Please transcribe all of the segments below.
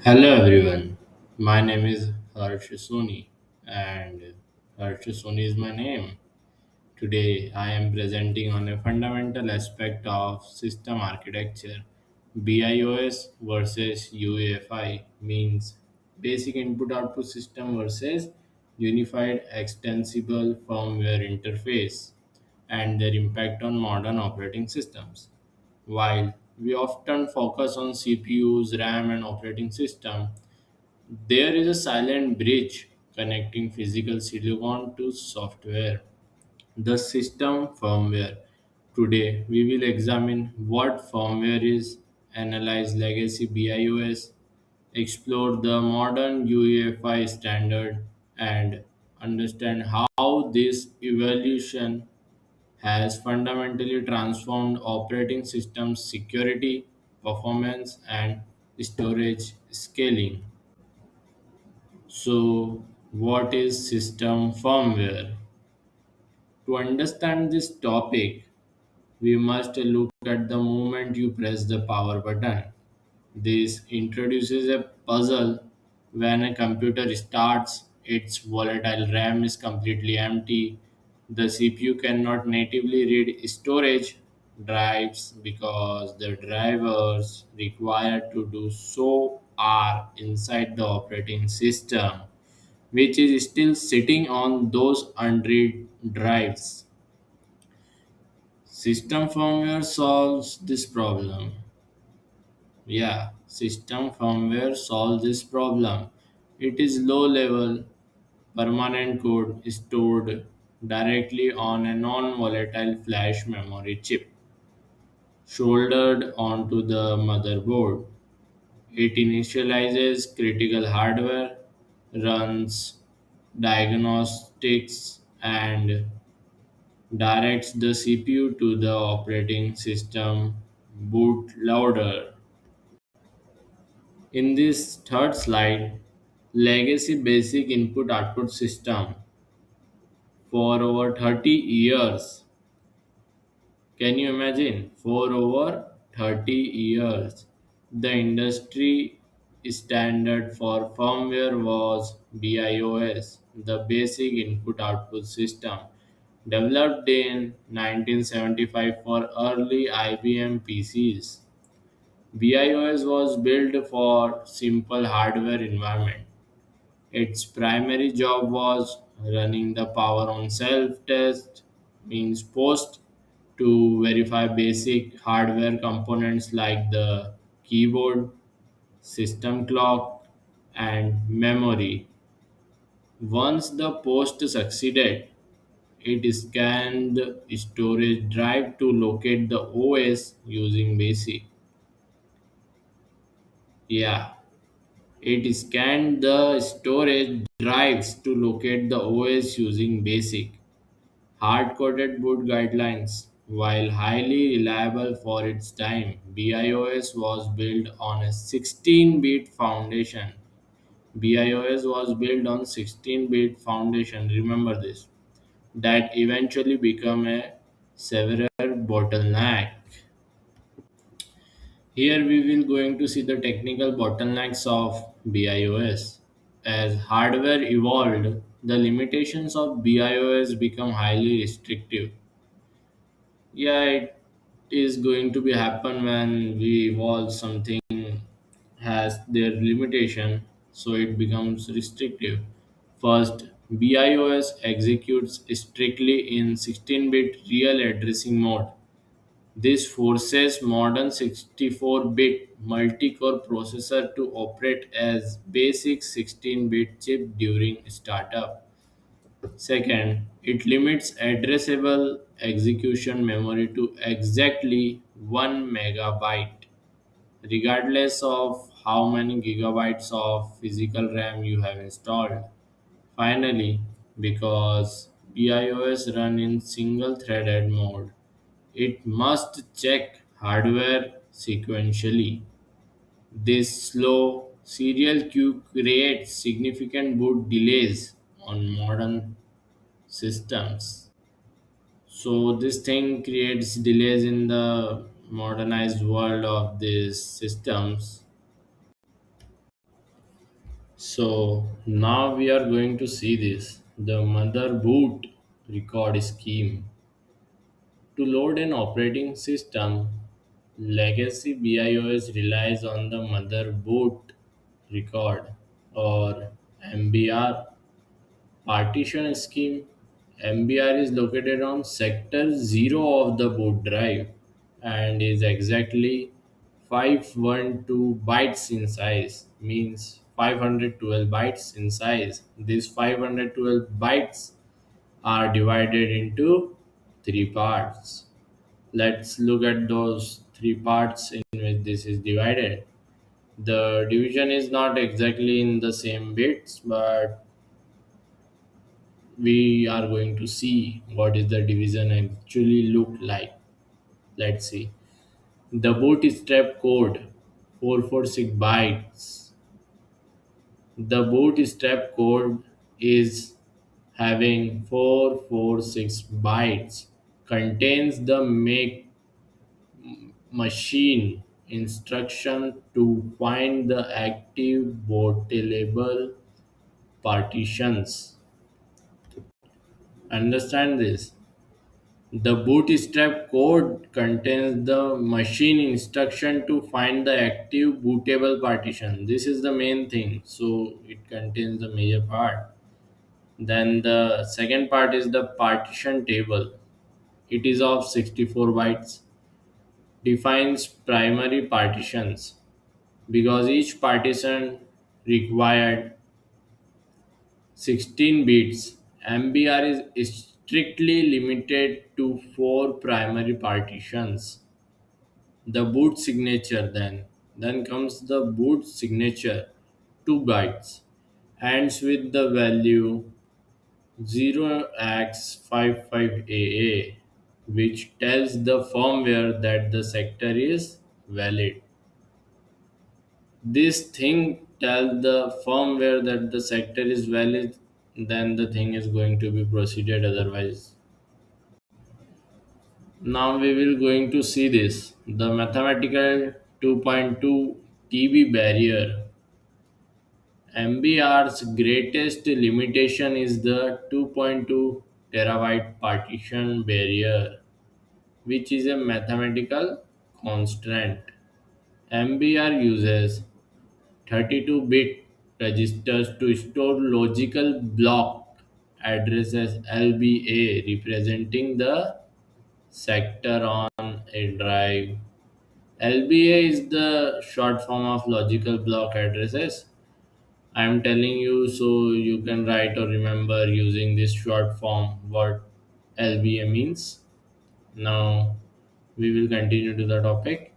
Hello everyone, my name is Harsh Soni and Harsh Soni is my name. Today I am presenting on a fundamental aspect of system architecture. BIOS versus UEFI means basic input output system versus unified extensible firmware interface and their impact on modern operating systems. While we often focus on CPUs, RAM, and operating system, there is a silent bridge connecting physical silicon to software, the system firmware. Today, we will examine what firmware is, analyze legacy BIOS, explore the modern UEFI standard, and understand how this evolution has fundamentally transformed operating systems security, performance, and storage scaling. So, what is system firmware? To understand this topic, we must look at the moment you press the power button. This introduces a puzzle. When a computer starts, its volatile RAM is completely empty. The CPU cannot natively read storage drives because the drivers required to do so are inside the operating system, which is still sitting on those unread drives. System firmware solves this problem. Yeah, system firmware solves this problem. It is low level permanent code stored directly on a non volatile flash memory chip soldered onto the motherboard. It initializes critical hardware, runs diagnostics, and directs the CPU to the operating system bootloader. In this third slide, legacy basic input output system for over 30 years. Can you imagine? For over 30 years, the industry standard for firmware was BIOS, the basic input output system, developed in 1975 for early IBM PCs. BIOS was built for simple hardware environment. Its primary job was running the power on self test, means post, to verify basic hardware components like the keyboard, system clock, and memory. Once the post succeeded, it scanned storage drive to locate the OS using basic. Yeah, it scanned the storage drives to locate the OS using BASIC, hard coded boot guidelines. While highly reliable for its time, BIOS was built on a 16-bit foundation. BIOS was built on 16-bit foundation, remember this, that eventually became a severe bottleneck. Here we will going to see the technical bottlenecks of BIOS. As hardware evolved, the limitations of BIOS become highly restrictive. Yeah, it is going to be happen when we evolve something has their limitation, so it becomes restrictive. First, BIOS executes strictly in 16-bit real addressing mode. This forces modern 64-bit multi-core processor to operate as basic 16-bit chip during startup. Second, it limits addressable execution memory to exactly 1 megabyte, regardless of how many gigabytes of physical RAM you have installed. Finally, because BIOS run in single-threaded mode, it must check hardware sequentially. This slow serial queue creates significant boot delays on modern systems. So this thing creates delays in the modernized world of these systems. So now we are going to see this the mother boot record scheme. To load an operating system, legacy BIOS relies on the mother boot record or MBR partition scheme. MBR is located on sector 0 of the boot drive and is exactly 512 bytes in size, means 512 bytes in size. These 512 bytes are divided into three parts. Let's look at those three parts in which this is divided. The division is not exactly in the same bits, but we are going to see what is the division actually look like. Let's see. The bootstrap code 446 bytes. The bootstrap code is having 446 bytes, contains the make machine instruction to find the active bootable partitions. Understand this. The bootstrap code contains the machine instruction to find the active bootable partition. This is the main thing. So it contains the major part. Then the second part is the partition table. It is of 64 bytes. Defines primary partitions because each partition required 16 bits. MBR is strictly limited to 4 primary partitions. The boot signature then comes the boot signature 2 bytes ends with the value 0x55AA, which tells the firmware that the sector is valid. This thing tells the firmware that the sector is valid, then the thing is going to be proceeded otherwise. Now we will going to see this the mathematical 2.2 TB barrier. MBR's greatest limitation is the 2.2 terabyte partition barrier, which is a mathematical constraint. MBR uses 32-bit registers to store logical block addresses LBA representing the sector on a drive. LBA is the short form of logical block addresses. I am telling you so you can write or remember using this short form what LBA means. Now we will continue to the topic.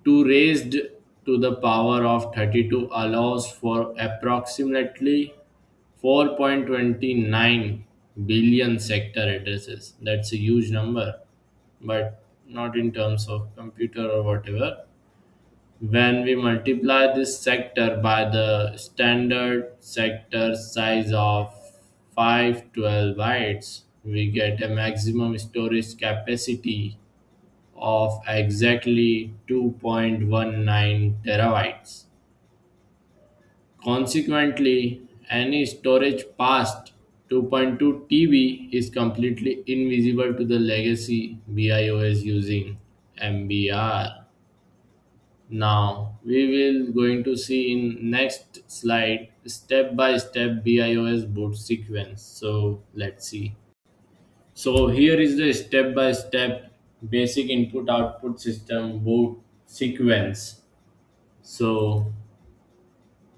2 raised to the power of 32 allows for approximately 4.29 billion sector addresses. That's a huge number, but not in terms of computer or whatever. When we multiply this sector by the standard sector size of 512 bytes, we get a maximum storage capacity of exactly 2.19 terabytes. Consequently, any storage past 2.2 TB is completely invisible to the legacy BIOS using MBR. Now we will going to see in next slide step by step BIOS boot sequence. So let's see. So here is the step by step basic input output system boot sequence. So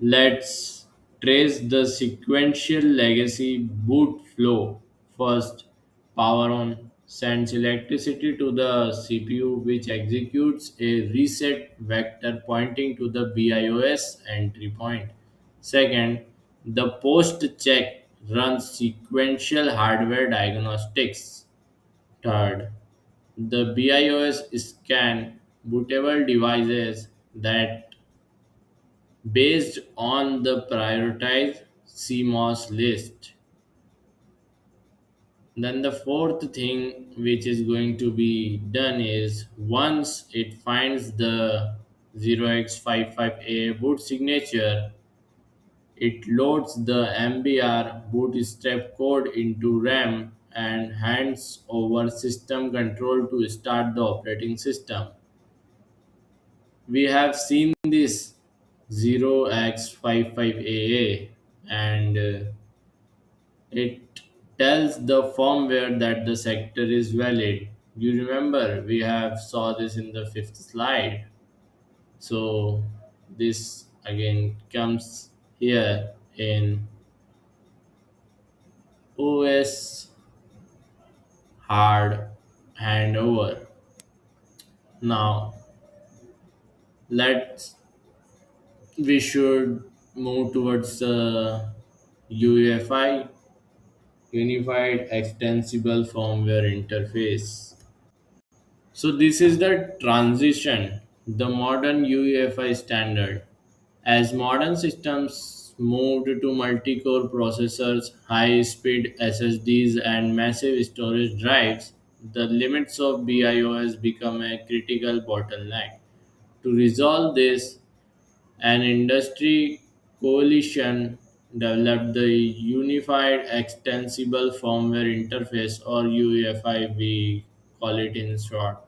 let's trace the sequential legacy boot flow. First, power on sends electricity to the CPU, which executes a reset vector pointing to the BIOS entry point. Second, the post check runs sequential hardware diagnostics. Third, the BIOS scan bootable devices that based on the prioritized CMOS list. Then the fourth thing which is going to be done is once it finds the 0x55A boot signature, It loads the MBR bootstrap code into RAM and hands over system control to start the operating system. We have seen this 0x55AA, and it tells the firmware that the sector is valid. You remember we have saw this in the fifth slide. So this again comes here in OS hard handover. Now let's we should move towards the UEFI, Unified Extensible Firmware Interface. So this is the transition, the modern UEFI standard. As modern systems moved to multi-core processors, high-speed SSDs, and massive storage drives, the limits of BIOS become a critical bottleneck. To resolve this, an industry coalition developed the Unified Extensible Firmware Interface, or UEFI, we call it in short.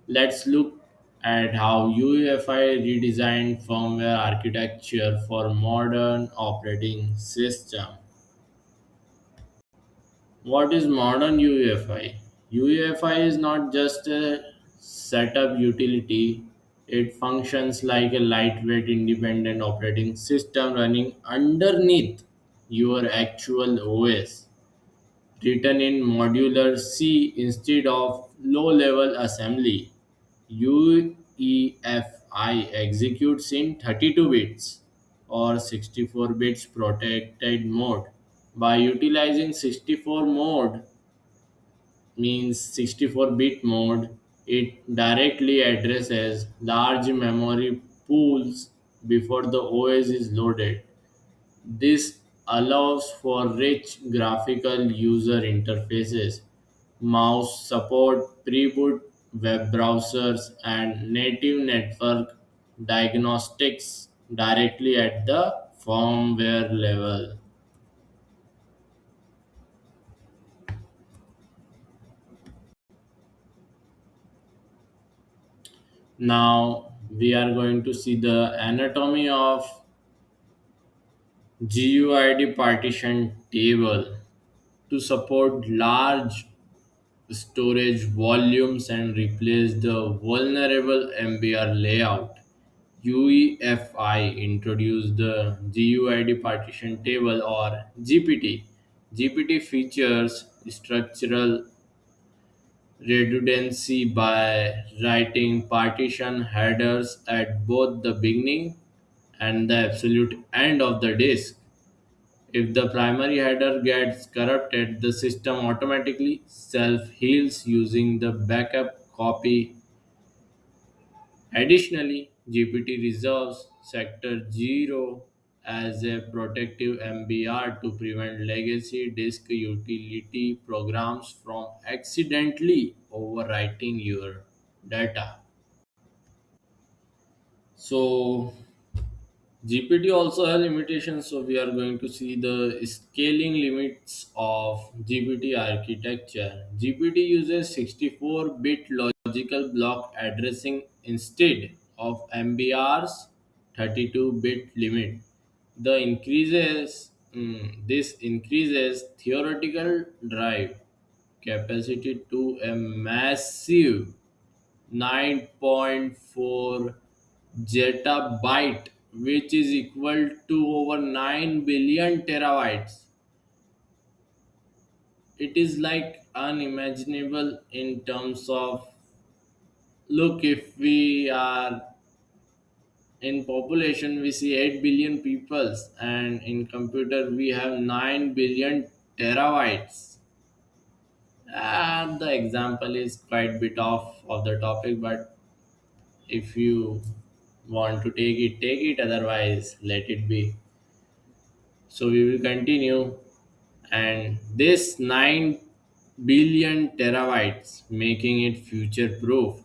Let's look at how UEFI redesigned firmware architecture for modern operating system. What is modern UEFI? UEFI is not just a setup utility, it functions like a lightweight independent operating system running underneath your actual OS, written in modular C instead of low level assembly. UEFI executes in 32 bits or 64 bits protected mode. By utilizing 64 mode, means 64-bit mode, it directly addresses large memory pools before the OS is loaded. This allows for rich graphical user interfaces, mouse support, pre-boot web browsers, and native network diagnostics directly at the firmware level. Now we are going to see the anatomy of GUID partition table to support large storage volumes and replace the vulnerable MBR layout. UEFI introduced the GUID partition table, or GPT. GPT features structural redundancy by writing partition headers at both the beginning and the absolute end of the disk. If the primary header gets corrupted, the system automatically self heals using the backup copy. Additionally, GPT reserves Sector 0 as a protective MBR to prevent legacy disk utility programs from accidentally overwriting your data. So, GPT also has limitations, so we are going to see the scaling limits of GPT architecture. GPT uses 64-bit logical block addressing instead of MBR's 32-bit limit. This increases theoretical drive capacity to a massive 9.4 zettabyte, which is equal to over 9 billion terabytes. It is like unimaginable in terms of, look, if we are in population we see 8 billion peoples, and in computer we have 9 billion terabytes. The example is quite bit off of the topic, but if you want to take it, otherwise let it be. So we will continue, and this 9 billion terabytes making it future proof.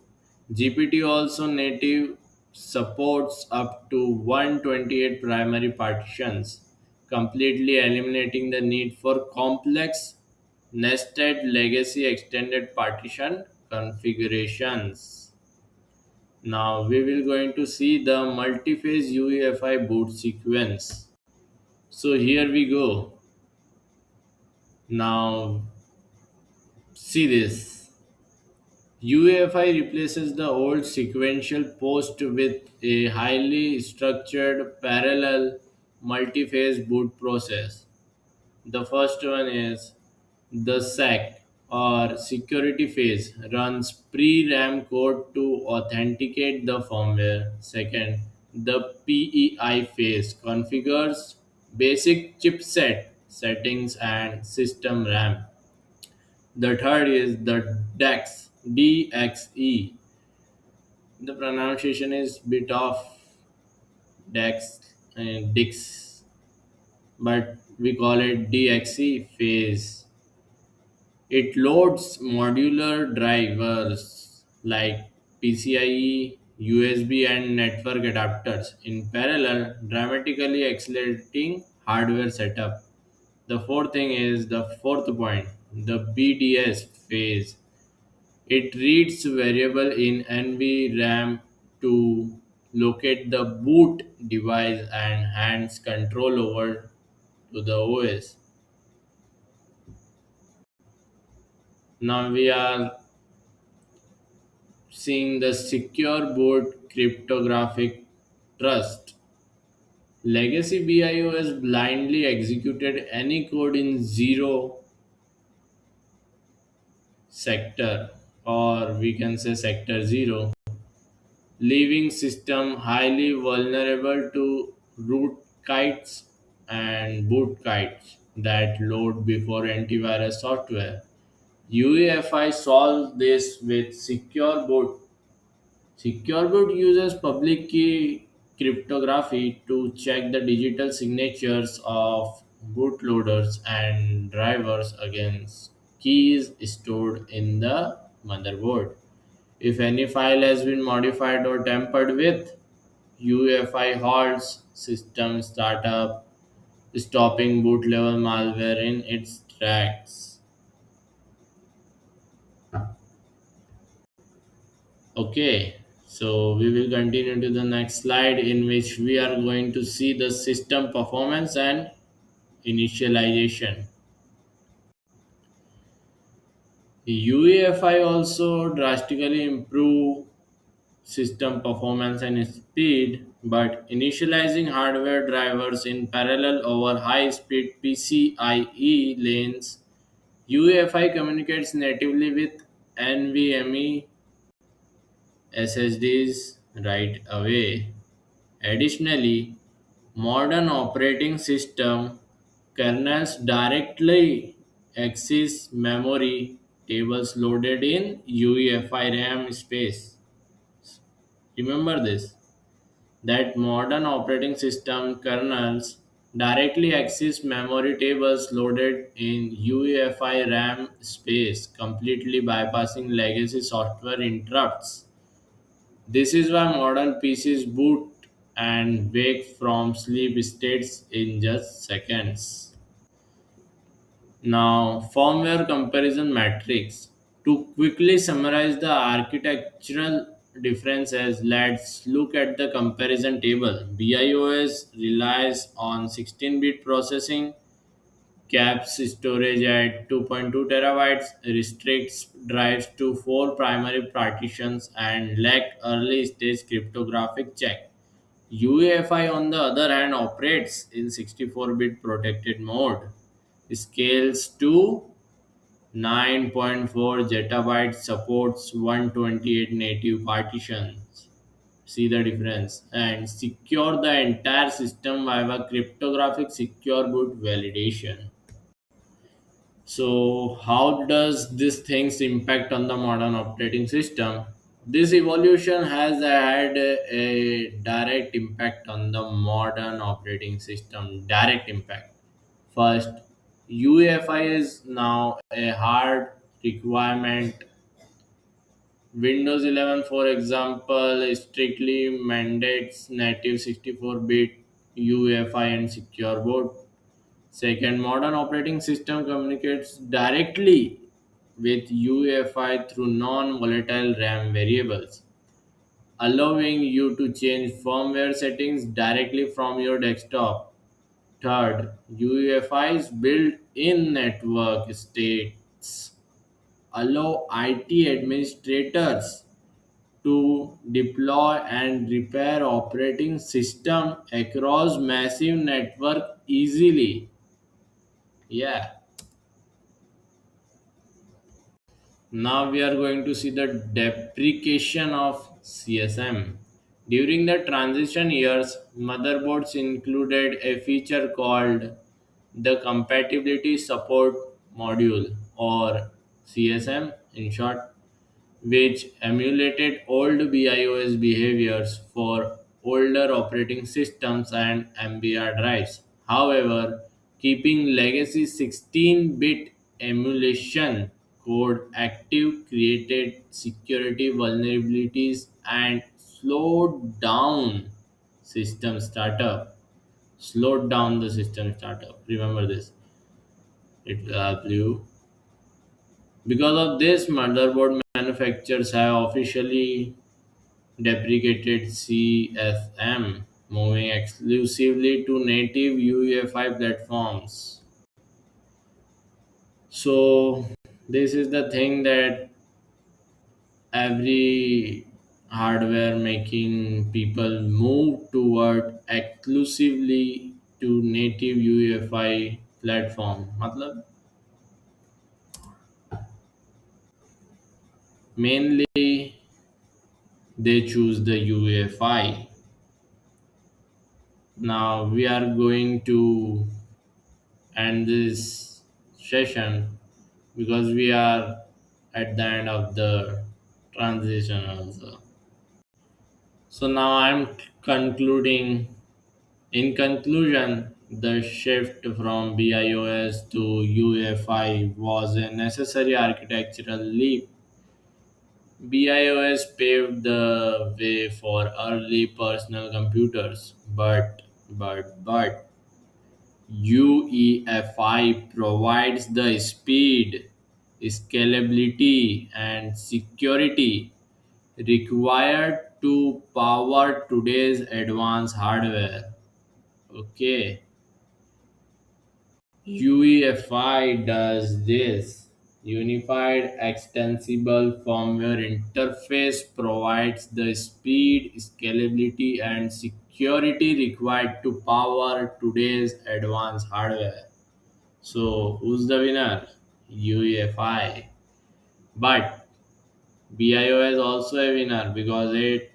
GPT also native supports up to 128 primary partitions, completely eliminating the need for complex nested legacy extended partition configurations. Now we will going to see the multi-phase UEFI boot sequence. So here we go. Now see this. UEFI replaces the old sequential post with a highly structured parallel multi-phase boot process. The first one is the SEC or security phase runs pre-RAM code to authenticate the firmware. Second, the PEI phase configures basic chipset settings and system RAM. The third is the DXE. The pronunciation is bit of Dex and Dix, but we call it DXE phase. It loads modular drivers like PCIe, USB, and network adapters in parallel, dramatically accelerating hardware setup. The fourth thing is the fourth point, the BDS phase. It reads variable in NVRAM to locate the boot device and hands control over to the OS. Now we are seeing the secure boot cryptographic trust. Legacy BIOS blindly executed any code in zero sector, or we can say sector 0, leaving system highly vulnerable to root kites and boot kites that load before antivirus software. UEFI solves this with secure boot. Secure boot uses public key cryptography to check the digital signatures of bootloaders and drivers against keys stored in the motherboard. If any file has been modified or tampered with, UEFI halts system startup, stopping boot level malware in its tracks. Okay, so we will continue to the next slide in which we are going to see the system performance and initialization. UEFI also drastically improve system performance and speed, but initializing hardware drivers in parallel over high speed PCIe lanes, UEFI communicates natively with NVMe SSDs right away. Additionally, modern operating system kernels directly access memory tables loaded in UEFI RAM space. Remember this, that modern operating system kernels directly access memory tables loaded in UEFI RAM space, completely bypassing legacy software interrupts. This is why modern PCs boot and wake from sleep states in just seconds. Now, firmware comparison matrix. To quickly summarize the architectural differences, let's look at the comparison table. BIOS relies on 16-bit processing, caps storage at 2.2 terabytes, restricts drives to 4 primary partitions, and lack early stage cryptographic check. UEFI, on the other hand, operates in 64-bit protected mode, scales to 9.4 zettabytes, supports 128 native partitions. See the difference, and secure the entire system via cryptographic secure boot validation. So, how does these things impact on the modern operating system? This evolution has had a direct impact on the modern operating system. Direct impact. First, UEFI is now a hard requirement Windows 11, for example, strictly mandates native 64-bit UEFI and secure boot. Second, modern operating system communicates directly with UEFI through non-volatile RAM variables, allowing you to change firmware settings directly from your desktop. Third, UEFI's built-in network states allow IT administrators to deploy and repair operating system across massive network easily. Yeah. Now we are going to see the deprecation of CSM. During the transition years, motherboards included a feature called the Compatibility Support Module, or CSM in short, which emulated old BIOS behaviors for older operating systems and MBR drives. However, keeping legacy 16-bit emulation code active created security vulnerabilities and system startup. Slowed down the system startup. Remember this. It will help you. Because of this, motherboard manufacturers have officially deprecated CSM, moving exclusively to native UEFI platforms. So, this is the thing that every hardware making people move toward exclusively to native UEFI platform. मतलब mainly they choose the UEFI. Now we are going to end this session because we are at the end of the transition also. So now I'm concluding. In conclusion, the shift from BIOS to UEFI was a necessary architectural leap. BIOS paved the way for early personal computers, but UEFI provides the speed, scalability, and security required to power today's advanced hardware. Okay, UEFI does this. Unified Extensible Firmware Interface provides the speed, scalability, and security required to power today's advanced hardware. So, who's the winner? UEFI. But BIO is also a winner because it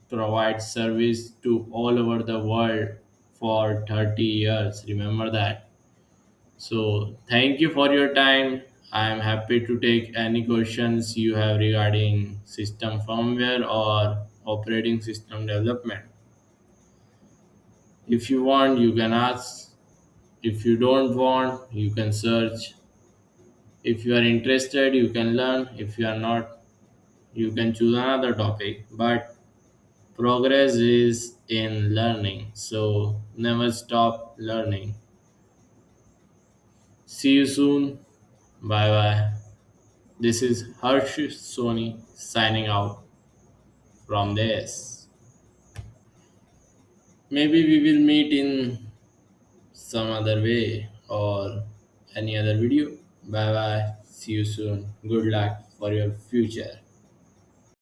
provides service to all over the world for 30 years. Remember that. So, thank you for your time. I am happy to take any questions you have regarding system firmware or operating system development. If you want, you can ask. If you don't want, you can search. If you are interested, you can learn. If you are not, you can choose another topic. But progress is in learning, so never stop learning. See you soon. Bye bye. This is Harsh Soni signing out from this. Maybe we will meet in some other way or any other video. Bye bye. See you soon. Good luck for your future.